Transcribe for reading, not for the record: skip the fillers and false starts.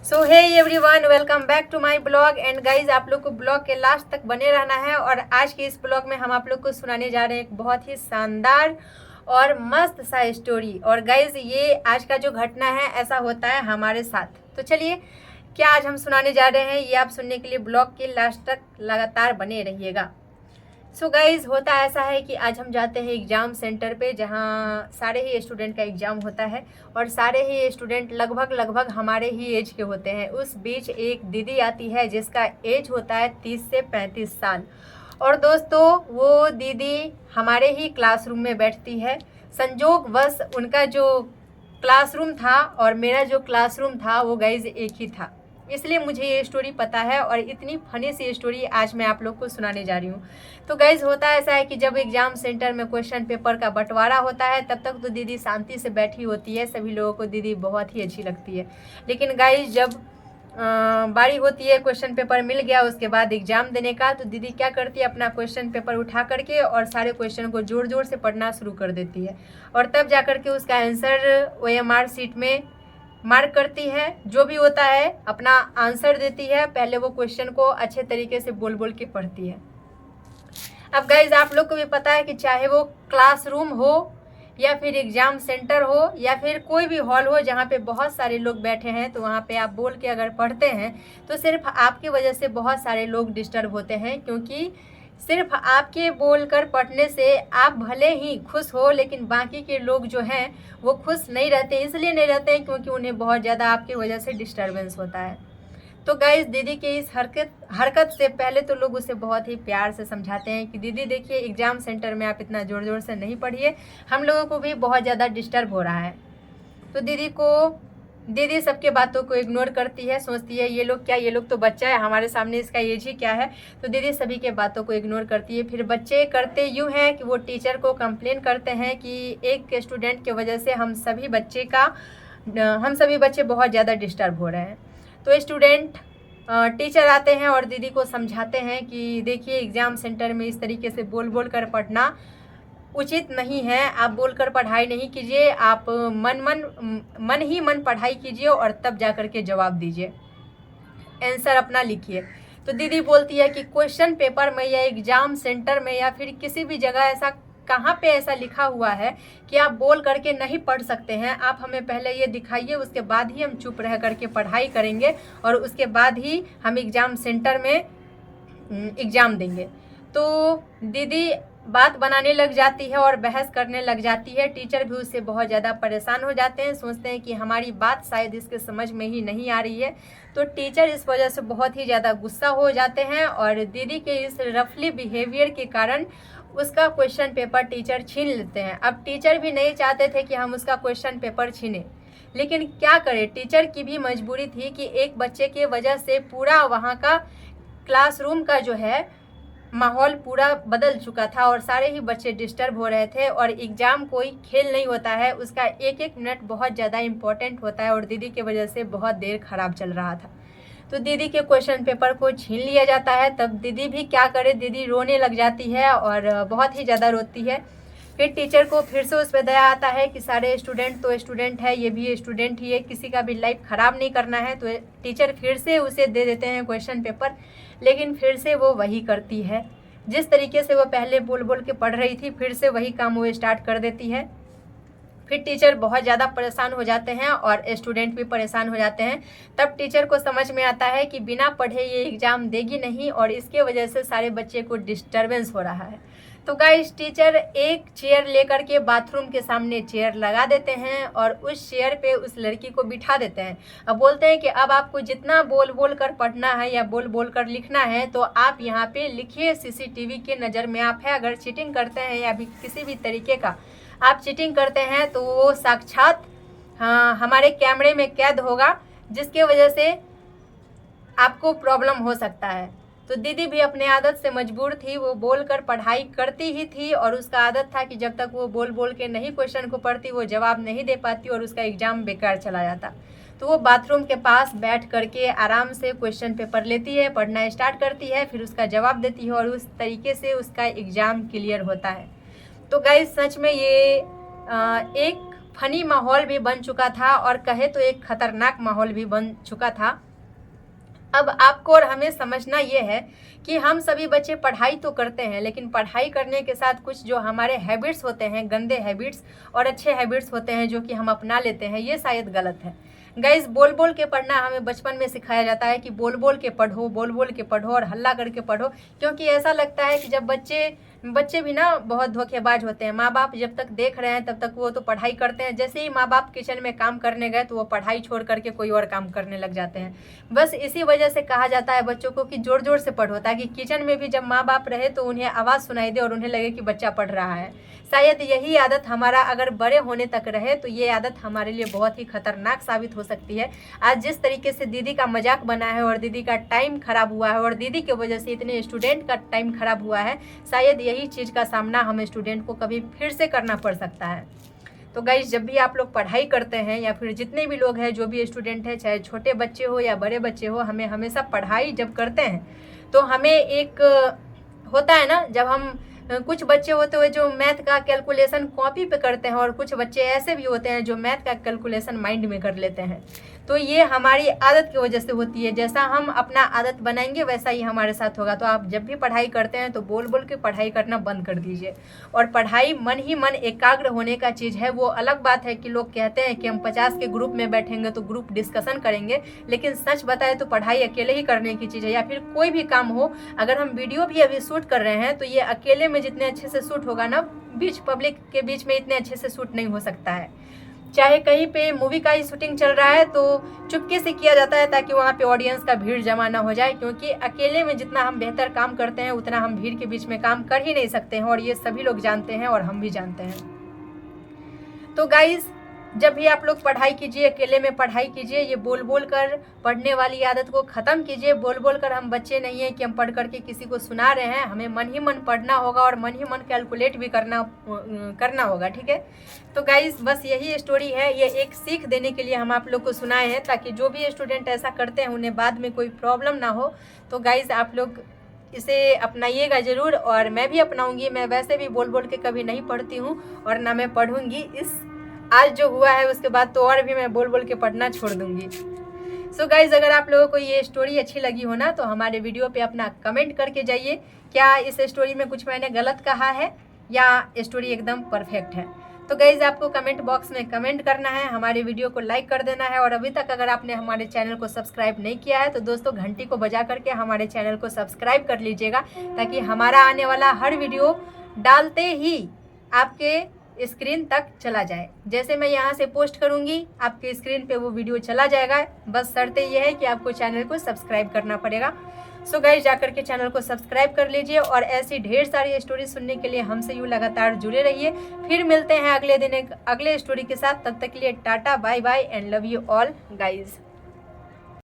So hey everyone, welcome back to my blog. And guys, आप लोग को blog के लास्ट तक बने रहना है। और आज के इस ब्लॉग में हम आप लोग को सुनाने जा रहे हैं एक बहुत ही शानदार और मस्त सा स्टोरी। और गाइज, ये आज का जो घटना है ऐसा होता है हमारे साथ। तो चलिए, क्या आज हम सुनाने जा रहे हैं ये आप सुनने के लिए ब्लॉग के लास्ट तक लगातार बने रहिएगा। सो गाइज, होता ऐसा है कि आज हम जाते हैं एग्ज़ाम सेंटर पे, जहाँ सारे ही स्टूडेंट का एग्ज़ाम होता है और सारे ही स्टूडेंट लगभग हमारे ही एज के होते हैं। उस बीच एक दीदी आती है जिसका एज होता है 30 से 35 साल। और दोस्तों, वो दीदी हमारे ही क्लासरूम में बैठती है। संजोगवश उनका जो क्लासरूम था और मेरा जो क्लासरूम था वो गाइज एक ही था, इसलिए मुझे ये स्टोरी पता है। और इतनी फनी सी स्टोरी आज मैं आप लोग को सुनाने जा रही हूँ। तो गाइज, होता ऐसा है कि जब एग्जाम सेंटर में क्वेश्चन पेपर का बंटवारा होता है तब तक तो दीदी शांति से बैठी होती है, सभी लोगों को दीदी बहुत ही अच्छी लगती है। लेकिन गाइज, जब बारी होती है, क्वेश्चन पेपर मिल गया उसके बाद एग्जाम देने का, तो दीदी क्या करती है, अपना क्वेश्चन पेपर उठा करके और सारे क्वेश्चन को जोर जोर से पढ़ना शुरू कर देती है। और तब जा करके उसका आंसर OMR शीट में मार्क करती है। जो भी होता है अपना आंसर देती है। पहले वो क्वेश्चन को अच्छे तरीके से बोल बोल के पढ़ती है। अब गाइज, आप लोग को भी पता है कि चाहे वो क्लासरूम हो या फिर एग्जाम सेंटर हो या फिर कोई भी हॉल हो जहाँ पे बहुत सारे लोग बैठे हैं, तो वहाँ पे आप बोल के अगर पढ़ते हैं तो सिर्फ आपकी वजह से बहुत सारे लोग डिस्टर्ब होते हैं। क्योंकि सिर्फ आपके बोलकर पढ़ने से आप भले ही खुश हो, लेकिन बाकी के लोग जो हैं वो खुश नहीं रहते। इसलिए नहीं रहते हैं क्योंकि उन्हें बहुत ज़्यादा आपकी वजह से डिस्टर्बेंस होता है। तो गाइस, दीदी के इस हरकत से पहले तो लोग उसे बहुत ही प्यार से समझाते हैं कि दीदी देखिए, एग्ज़ाम सेंटर में आप इतना ज़ोर ज़ोर से नहीं पढ़िए, हम लोगों को भी बहुत ज़्यादा डिस्टर्ब हो रहा है। तो दीदी सबके बातों को इग्नोर करती है, सोचती है ये लोग क्या, ये लोग तो बच्चा है, हमारे सामने इसका एज ही क्या है। तो दीदी सभी के बातों को इग्नोर करती है। फिर बच्चे करते यूँ हैं कि वो टीचर को कंप्लेन करते हैं कि एक स्टूडेंट की वजह से हम सभी बच्चे बहुत ज़्यादा डिस्टर्ब हो रहे हैं। तो टीचर आते हैं और दीदी को समझाते हैं कि देखिए, एग्ज़ाम सेंटर में इस तरीके से बोल बोल कर पढ़ना उचित नहीं है। आप बोलकर पढ़ाई नहीं कीजिए, आप मन ही मन पढ़ाई कीजिए और तब जा कर के जवाब दीजिए, आंसर अपना लिखिए। तो दीदी बोलती है कि क्वेश्चन पेपर में या एग्ज़ाम सेंटर में या फिर किसी भी जगह ऐसा कहाँ पे ऐसा लिखा हुआ है कि आप बोल करके नहीं पढ़ सकते हैं। आप हमें पहले ये दिखाइए, उसके बाद ही हम चुप रह करके पढ़ाई करेंगे और उसके बाद ही हम एग्ज़ाम सेंटर में एग्ज़ाम देंगे। तो दीदी बात बनाने लग जाती है और बहस करने लग जाती है। टीचर भी उससे बहुत ज़्यादा परेशान हो जाते हैं, सोचते हैं कि हमारी बात शायद इसके समझ में ही नहीं आ रही है। तो टीचर इस वजह से बहुत ही ज़्यादा गुस्सा हो जाते हैं और दीदी के इस रफली बिहेवियर के कारण उसका क्वेश्चन पेपर टीचर छीन लेते हैं। अब टीचर भी नहीं चाहते थे कि हम उसका क्वेश्चन पेपर छीनें, लेकिन क्या करें, टीचर की भी मजबूरी थी कि एक बच्चे के वजह से पूरा वहाँ का क्लासरूम का जो है माहौल पूरा बदल चुका था और सारे ही बच्चे डिस्टर्ब हो रहे थे। और एग्ज़ाम कोई खेल नहीं होता है, उसका एक एक मिनट बहुत ज़्यादा इम्पोर्टेंट होता है और दीदी की वजह से बहुत देर खराब चल रहा था। तो दीदी के क्वेश्चन पेपर को छीन लिया जाता है। तब दीदी भी क्या करे, दीदी रोने लग जाती है और बहुत ही ज़्यादा रोती है। फिर टीचर को फिर से उस पर दया आता है कि सारे स्टूडेंट तो स्टूडेंट है, ये भी स्टूडेंट ही है, किसी का भी लाइफ ख़राब नहीं करना है। तो टीचर फिर से उसे दे देते हैं क्वेश्चन पेपर, लेकिन फिर से वो वही करती है। जिस तरीके से वो पहले बोल बोल के पढ़ रही थी, फिर से वही काम वो स्टार्ट कर देती है। फिर टीचर बहुत ज़्यादा परेशान हो जाते हैं और स्टूडेंट भी परेशान हो जाते हैं। तब टीचर को समझ में आता है कि बिना पढ़े ये एग्ज़ाम देगी नहीं और इसके वजह से सारे बच्चे को डिस्टर्बेंस हो रहा है। तो गाइस, टीचर एक चेयर लेकर के बाथरूम के सामने चेयर लगा देते हैं और उस चेयर पे उस लड़की को बिठा देते हैं। अब बोलते हैं कि अब आपको जितना बोल बोल कर पढ़ना है या बोल बोल कर लिखना है तो आप यहाँ पे लिखिए। CCTV के नज़र में आप है, अगर चीटिंग करते हैं या भी किसी भी तरीके का आप चीटिंग करते हैं तो वो साक्षात हमारे कैमरे में कैद होगा, जिसके वजह से आपको प्रॉब्लम हो सकता है। तो दीदी भी अपने आदत से मजबूर थी, वो बोलकर पढ़ाई करती ही थी और उसका आदत था कि जब तक वो बोल बोल के नहीं क्वेश्चन को पढ़ती वो जवाब नहीं दे पाती और उसका एग्ज़ाम बेकार चला जाता। तो वो बाथरूम के पास बैठ करके आराम से क्वेश्चन पेपर लेती है, पढ़ना स्टार्ट करती है, फिर उसका जवाब देती है और उस तरीके से उसका एग्ज़ाम क्लियर होता है। तो गाइस, सच में ये एक फनी माहौल भी बन चुका था और कहे तो एक खतरनाक माहौल भी बन चुका था। अब आपको और हमें समझना ये है कि हम सभी बच्चे पढ़ाई तो करते हैं, लेकिन पढ़ाई करने के साथ कुछ जो हमारे हैबिट्स होते हैं, गंदे हैबिट्स और अच्छे हैबिट्स होते हैं जो कि हम अपना लेते हैं, ये शायद गलत है। गाइस, बोल बोल के पढ़ना हमें बचपन में सिखाया जाता है कि बोल बोल के पढ़ो, बोल बोल के पढ़ो और हल्ला करके पढ़ो, क्योंकि ऐसा लगता है कि जब बच्चे भी ना बहुत धोखेबाज होते हैं। माँ बाप जब तक देख रहे हैं तब तक वो तो पढ़ाई करते हैं, जैसे ही माँ बाप किचन में काम करने गए तो वो पढ़ाई छोड़ करके कोई और काम करने लग जाते हैं। बस इसी वजह से कहा जाता है बच्चों को कि जोर जोर से पढ़ो, ताकि किचन में भी जब माँ बाप रहे तो उन्हें आवाज़ सुनाई दे और उन्हें लगे कि बच्चा पढ़ रहा है। शायद यही आदत हमारा अगर बड़े होने तक रहे तो ये आदत हमारे लिए बहुत ही खतरनाक साबित हो सकती है। आज जिस तरीके से दीदी का मजाक बना है और दीदी का टाइम खराब हुआ है और दीदी की वजह से इतने स्टूडेंट का टाइम खराब हुआ है, शायद यही चीज़ का सामना हम स्टूडेंट को कभी फिर से करना पड़ सकता है। तो गाइस, जब भी आप लोग पढ़ाई करते हैं या फिर जितने भी लोग हैं, जो भी स्टूडेंट है, चाहे छोटे बच्चे हो या बड़े बच्चे हो, हमें हमेशा पढ़ाई जब करते हैं तो हमें एक होता है ना, जब हम कुछ बच्चे होते हुए जो मैथ का कैलकुलेशन कॉपी पे करते हैं और कुछ बच्चे ऐसे भी होते हैं जो मैथ का कैलकुलेशन माइंड में कर लेते हैं। तो ये हमारी आदत की वजह से होती है। जैसा हम अपना आदत बनाएंगे वैसा ही हमारे साथ होगा। तो आप जब भी पढ़ाई करते हैं तो बोल बोल के पढ़ाई करना बंद कर दीजिए। और पढ़ाई मन ही मन एकाग्र होने का चीज़ है। वो अलग बात है कि लोग कहते हैं कि हम 50 के ग्रुप में बैठेंगे तो ग्रुप डिस्कशन करेंगे, लेकिन सच बताए तो पढ़ाई अकेले ही करने की चीज़ है। या फिर कोई भी काम हो, अगर हम वीडियो भी अभी शूट कर रहे हैं तो ये अकेले में जितने अच्छे से शूट होगा ना, पब्लिक के बीच में इतने अच्छे से शूट नहीं हो सकता है। चाहे कहीं पे मूवी का ही शूटिंग चल रहा है तो चुपके से किया जाता है ताकि वहाँ पे ऑडियंस का भीड़ जमा ना हो जाए, क्योंकि अकेले में जितना हम बेहतर काम करते हैं उतना हम भीड़ के बीच में काम कर ही नहीं सकते हैं, और ये सभी लोग जानते हैं और हम भी जानते हैं। तो गाइज, जब भी आप लोग पढ़ाई कीजिए, अकेले में पढ़ाई कीजिए। ये बोल बोल कर पढ़ने वाली आदत को ख़त्म कीजिए। बोल बोल कर, हम बच्चे नहीं हैं कि हम पढ़ करके किसी को सुना रहे हैं। हमें मन ही मन पढ़ना होगा और मन ही मन कैलकुलेट भी करना होगा, ठीक है। तो गाइस, बस यही स्टोरी है। ये एक सीख देने के लिए हम आप लोग को सुनाए हैं, ताकि जो भी स्टूडेंट ऐसा करते हैं उन्हें बाद में कोई प्रॉब्लम ना हो। तो गाइस, आप लोग इसे अपनाइएगा ज़रूर, और मैं भी अपनाऊंगी। मैं वैसे भी बोल बोल के कभी नहीं पढ़ती हूँ और ना मैं पढ़ूंगी। इस आज जो हुआ है उसके बाद तो और भी मैं बोल बोल के पढ़ना छोड़ दूंगी। सो गाइज, अगर आप लोगों को ये स्टोरी अच्छी लगी हो ना, तो हमारे वीडियो पे अपना कमेंट करके जाइए, क्या इस स्टोरी में कुछ मैंने गलत कहा है या स्टोरी एकदम परफेक्ट है। तो गाइज, आपको कमेंट बॉक्स में कमेंट करना है, हमारे वीडियो को लाइक कर देना है, और अभी तक अगर आपने हमारे चैनल को सब्सक्राइब नहीं किया है तो दोस्तों घंटी को बजा करके हमारे चैनल को सब्सक्राइब कर लीजिएगा, ताकि हमारा आने वाला हर वीडियो डालते ही आपके स्क्रीन तक चला जाए। जैसे मैं यहाँ से पोस्ट करूँगी, आपके स्क्रीन पे वो वीडियो चला जाएगा। बस शर्त ये है कि आपको चैनल को सब्सक्राइब करना पड़ेगा। सो गाइस, जाकर के चैनल को सब्सक्राइब कर लीजिए, और ऐसी ढेर सारी स्टोरी सुनने के लिए हमसे यूँ लगातार जुड़े रहिए। फिर मिलते हैं अगले दिन एक अगले स्टोरी के साथ। तब तक के लिए tata, bye bye and love you all guys.